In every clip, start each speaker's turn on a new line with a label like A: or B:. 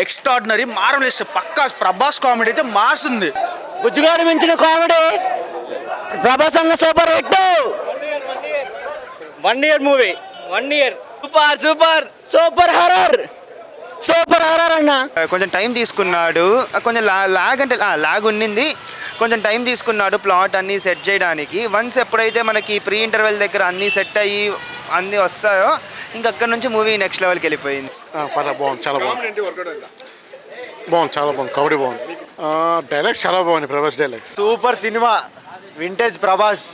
A: Extraordinary marvellous పక్కా Prabhas comedy అయితే mass ఉంది.
B: బుజ్జుగాడు మించిన కామెడీ ప్రభాస్ అన్న super hit.
C: 1 year movie 1 year super super
B: super horror అన్న.
D: కొంచెం టైం తీసుకున్నాడు, కొంచెం లాగ్ అంటే లాగ్ ఉండింది, కొంచెం టైం తీసుకున్నాడు ప్లాట్ అన్నీ సెట్ చేయడానికి. వన్స్ ఎప్పుడైతే మనకి ప్రీ ఇంటర్వెల్ దగ్గర అన్నీ సెట్ అయ్యి అన్నీ వస్తాయో ఇంక అక్కడ నుంచి మూవీ నెక్స్ట్ లెవెల్కి వెళ్ళిపోయింది.
E: బాగుంది, చాలా బాగుంది, చాలా బాగుంది, కబడ్డీ బాగుంది, డైలాగ్స్ చాలా బాగుంది, Prabhas dialogues.
F: Super cinema, vintage Prabhas,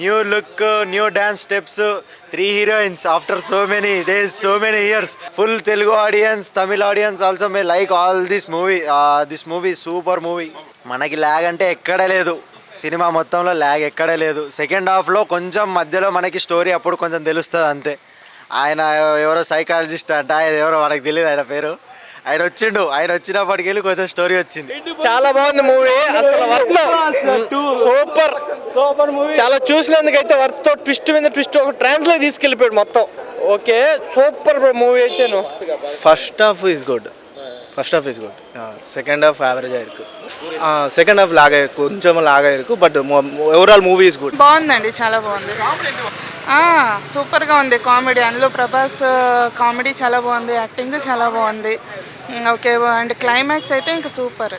F: new look, new dance steps, 3 heroines after so many days, so many years. Full Telugu audience, Tamil audience also may like all this movie super movie. మనకి ల్యాగ్ అంటే ఎక్కడే లేదు, cinema మొత్తంలో lag ఎక్కడే లేదు. Second హాఫ్లో కొంచెం మధ్యలో మనకి స్టోరీ అప్పుడు కొంచెం తెలుస్తుంది అంతే. ఆయన ఎవరో సైకాలజిస్ట్ అంట, ఆయన ఎవరో మనకు తెలియదు ఆయన పేరు. ఆయన వచ్చినప్పటికి వెళ్ళి కొంచెం స్టోరీ వచ్చింది.
C: చాలా బాగుంది మూవీ, అసలు వర్త్ సూపర్ మూవీ. చాలా చూసినందుకైతే వర్త్. ట్విస్ట్ మీద ట్విస్ట్ ఒక ట్రాన్స్లో తీసుకెళ్ళిపోయాడు మొత్తం. ఓకే, సూపర్ మూవీ అయితే.
F: First half is good, second half average అయ్యారు. సెకండ్ హాఫ్ కొంచెం లాగ్ అయ్యారు, but overall movie is good.
G: బాగుందండి, చాలా బాగుంది, సూపర్గా ఉంది కామెడీ. అందులో ప్రభాస్ కామెడీ చాలా బాగుంది, యాక్టింగ్ చాలా బాగుంది. ఓకే, అండ్ క్లైమాక్స్ అయితే ఇంకా సూపర్.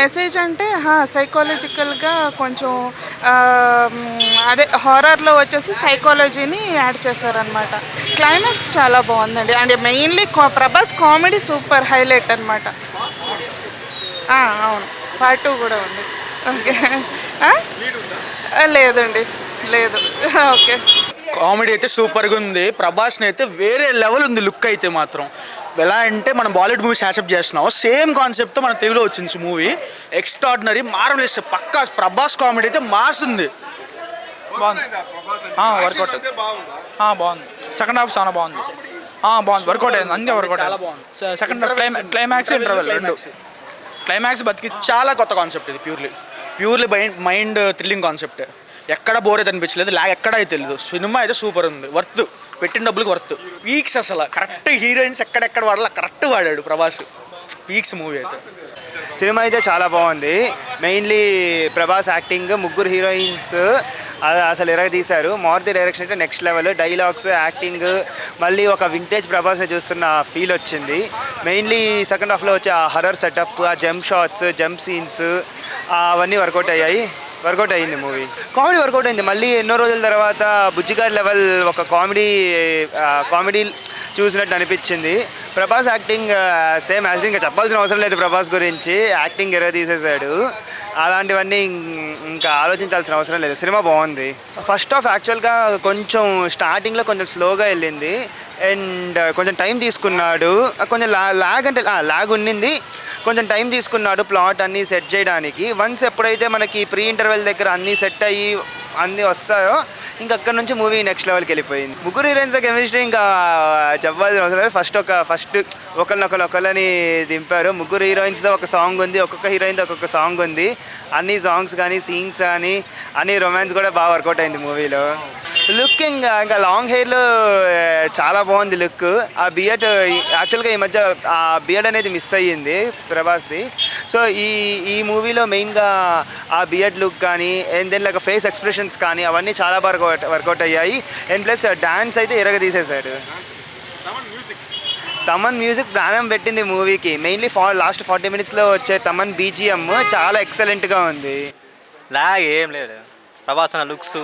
G: మెసేజ్ అంటే సైకాలజికల్గా కొంచెం అదే హారర్లో వచ్చేసి సైకాలజీని యాడ్ చేశారనమాట. క్లైమాక్స్ చాలా బాగుందండి. And mainly Prabhas comedy super highlight అనమాట. అవును, పార్ట్ 2 కూడా ఉంది. ఓకే, లేదండి, లేదు. ఓకే,
A: కామెడీ అయితే సూపర్గా ఉంది. ప్రభాస్ని అయితే వేరే లెవెల్ ఉంది. లుక్ అయితే మాత్రం ఎలా అంటే మనం బాలీవుడ్ మూవీస్ యాక్సెప్ట్ చేస్తున్నాం, సేమ్ కాన్సెప్ట్తో మన తెలుగులో వచ్చింది మూవీ. ఎక్స్ట్రాడినరీ మార్వెలస్ పక్కా ప్రభాస్ కామెడీ అయితే మాస్ ఉంది.
H: బాగుంది, వర్కౌట్ బాగుంది. సెకండ్ హాఫ్ చాలా బాగుంది, వర్కౌట్ అయింది, అన్నీ వర్కౌట్ అయింది. సెకండ్ హాఫ్ క్లైమాక్స్ ఇంటర్వెల్ రెండు క్లైమాక్స్ బతికి
A: చాలా కొత్త కాన్సెప్ట్ ఇది. Purely mind thrilling concept. ఎక్కడ బోర్ అయితే అనిపించలేదు, లాగ్ ఎక్కడ అయితే తెలియదు. సినిమా అయితే సూపర్ ఉంది, వర్త్, పెట్టిన డబ్బులకి వర్త్. పీక్స్ అసలు కరెక్ట్ హీరోయిన్స్ ఎక్కడెక్కడ వాడాలో కరెక్ట్ వాడాడు ప్రభాస్. పీక్స్ మూవీ అయితే.
D: సినిమా అయితే చాలా బాగుంది. మెయిన్లీ ప్రభాస్ యాక్టింగ్, ముగ్గురు హీరోయిన్స్ అసలు ఎరగదీశారు. మారుతి డైరెక్షన్ అయితే నెక్స్ట్ లెవెల్. డైలాగ్స్, యాక్టింగ్, మళ్ళీ ఒక వింటేజ్ ప్రభాస్ని చూస్తున్న ఫీల్ వచ్చింది. మెయిన్లీ సెకండ్ హాఫ్లో వచ్చే ఆ హర్రర్ సెటప్, ఆ జంప్ షాట్స్, జంప్ సీన్స్ అవన్నీ వర్కౌట్ అయ్యింది మూవీ. కామెడీ వర్కౌట్ అయింది. మళ్ళీ ఎన్నో రోజుల తర్వాత బుజ్జిగాడి లెవెల్ ఒక కామెడీ చూసినట్టు అనిపించింది. ప్రభాస్ యాక్టింగ్ సేమ్ యాజ్ ఇంకా చెప్పాల్సిన అవసరం లేదు. ప్రభాస్ గురించి యాక్టింగ్ ఎరగ తీసేశాడు. అలాంటివన్నీ ఇంకా ఆలోచించాల్సిన అవసరం లేదు. సినిమా బాగుంది. ఫస్ట్ హాఫ్ యాక్చువల్గా కొంచెం స్టార్టింగ్లో కొంచెం స్లోగా వెళ్ళింది అండ్ కొంచెం టైం తీసుకున్నాడు. కొంచెం లాగ్ అంటే లాగ్ ఉండింది, కొంచెం టైం తీసుకున్నాడు ప్లాట్ అన్నీ సెట్ చేయడానికి. వన్స్ ఎప్పుడైతే మనకి ప్రీ ఇంటర్వెల్ దగ్గర అన్నీ సెట్ అయ్యి అన్నీ వస్తాయో ఇంక అక్కడ నుంచి మూవీ నెక్స్ట్ లెవెల్కి వెళ్ళిపోయింది. ముగ్గురు హీరోయిన్స్ కెమిస్ట్రీ ఇంకా చెప్పాల్సిన అవసరం లేదు. ఫస్ట్ ఒకళ్ళని దింపారు. ముగ్గురు హీరోయిన్స్తో ఒక సాంగ్ ఉంది, ఒక్కొక్క హీరోయిన్తో ఒక్కొక్క సాంగ్ ఉంది. అన్ని సాంగ్స్ కానీ సీన్స్ కానీ అన్ని రొమాన్స్ కూడా బాగా వర్కౌట్ అయింది మూవీలో. లుక్ ఇంకా లాంగ్ హెయిర్లో చాలా బాగుంది లుక్. ఆ బియర్డ్ యాక్చువల్గా ఈ మధ్య ఆ బియర్డ్ అనేది మిస్ అయ్యింది ప్రభాస్ది. సో ఈ మూవీలో మెయిన్గా ఆ బియర్డ్ లుక్ కానీ and then like face expressions కానీ అవన్నీ చాలా బాగా వర్కౌట్ అయ్యాయి. అండ్ ప్లస్ డాన్స్ అయితే ఎరగ తీసేశాడు. తమన్ మ్యూజిక్ ప్రాణం పెట్టింది మూవీకి. మెయిన్లీ లాస్ట్ 40 minutesలో వచ్చే తమన్ బీజిఎం చాలా ఎక్సలెంట్గా ఉంది.
C: లాగ్ ఏం లేదు. ప్రభాస్ అన్న లుక్స్,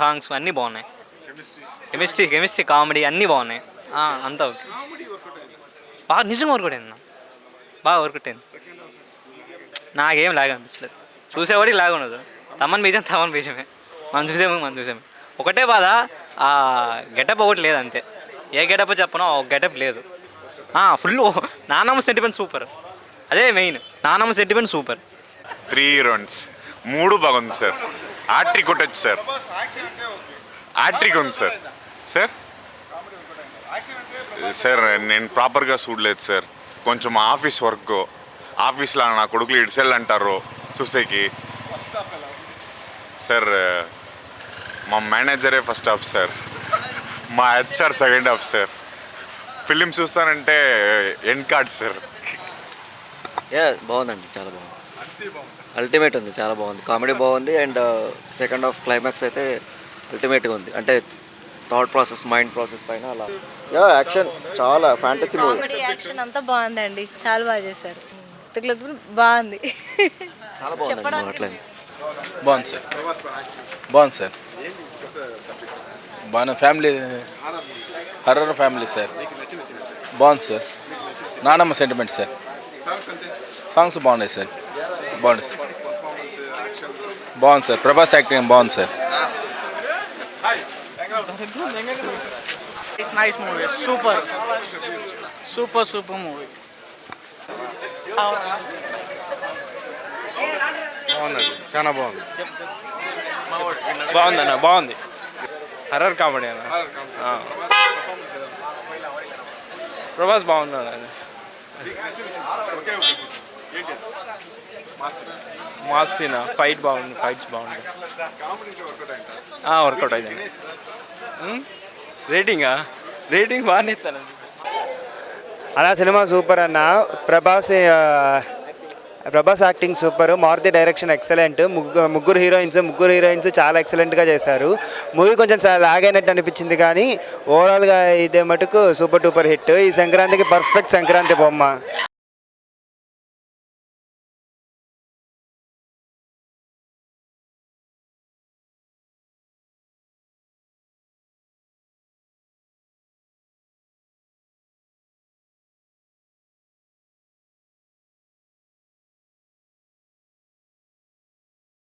C: సాంగ్స్ అన్నీ బాగున్నాయి. కెమిస్ట్రీ కామెడీ అన్నీ బాగున్నాయి. అంతా ఓకే, బాగా నిజంగా వర్కౌట్ అయింది, బాగా వర్కౌట్ అయింది. నాకేం లాగ్ అనిపించలేదు. చూసేవాడికి లాగ్ ఉండదు. తమన్ బీజమే మనం చూసాము. ఒకటే బాధ, ఆ గెటప్ ఒకటి లేదు అంతే. ఏ గెటప్ చెప్పనో ఒక గెటప్ లేదు. ఫుల్ నానమ్మ సెంటిమెంట్ సూపర్, అదే మెయిన్. నానమ్మ సెంటిమెంట్ సూపర్.
I: 3 heroines 3 బాగుంది సార్. హ్యాట్రిక్ కొట్టచ్చు సార్. హ్యాట్రిక్ ఉంది సార్. నేను ప్రాపర్గా చూడలేదు సార్. కొంచెం ఆఫీస్ వర్క్, ఆఫీస్లో నా కొడుకులు ఇడిసెల్ అంటారు చూసేకి సార్. మా మేనేజరే ఫస్ట్ హాఫ్ సార్, మా HR second half sir. Film చూస్తానంటే ఎండ్ కార్డ్ సార్.
F: బాగుందండి, చాలా బాగుంది. అల్టిమేట్ ఉంది, చాలా బాగుంది. కామెడీ బాగుంది అండ్ సెకండ్ హాఫ్ క్లైమాక్స్ అయితే అల్టిమేట్గా ఉంది. అంటే థాట్ ప్రాసెస్, మైండ్ ప్రాసెస్ పైన అలా. యాక్షన్ చాలా ఫ్యాంటసీ మూవీ.
J: కామెడీ యాక్షన్ అంతా బాగుందండి, చాలా బాగా చేశారు. బాగుంది,
F: చాలా బాగుంది. అట్లా
A: బాగుంది సార్, బాగుంది సార్, బాగా ఫ్యామిలీ హర్రర్ ఫ్యామిలీ సార్, బాగుంది సార్. నానమ్మ సెంటిమెంట్ సార్, సాంగ్స్ బాగున్నాయి సార్, బాగుంది సార్, బాగుంది సార్. ప్రభాస్ యాక్టింగ్ బాగుంది sir.
H: It's nice movie, super super super movie.
E: బాగుందండి, చాలా బాగుంది.
C: బాగుందన్న, బాగుంది. హర్రర్ కామెడీ అన్న. ప్రభాస్ బాగుంది అన్న. మాస్ సీన్, ఫైట్ బాగుంది, ఫైట్స్ బాగుంది. వర్కౌట్ అయింది. రేటింగ్ బాగానే ఇస్తానండి.
D: అలా సినిమా సూపర్ అన్న. Prabhas acting super, Maruthi direction excellent, ముగ్గురు హీరోయిన్స్ చాలా ఎక్సలెంట్గా చేశారు. మూవీ కొంచెం లాగ్ అయినట్టు అనిపించింది కానీ ఓవరాల్గా ఇదే మటుకు సూపర్ డూపర్ హిట్. ఈ సంక్రాంతికి పర్ఫెక్ట్ సంక్రాంతి బొమ్మ.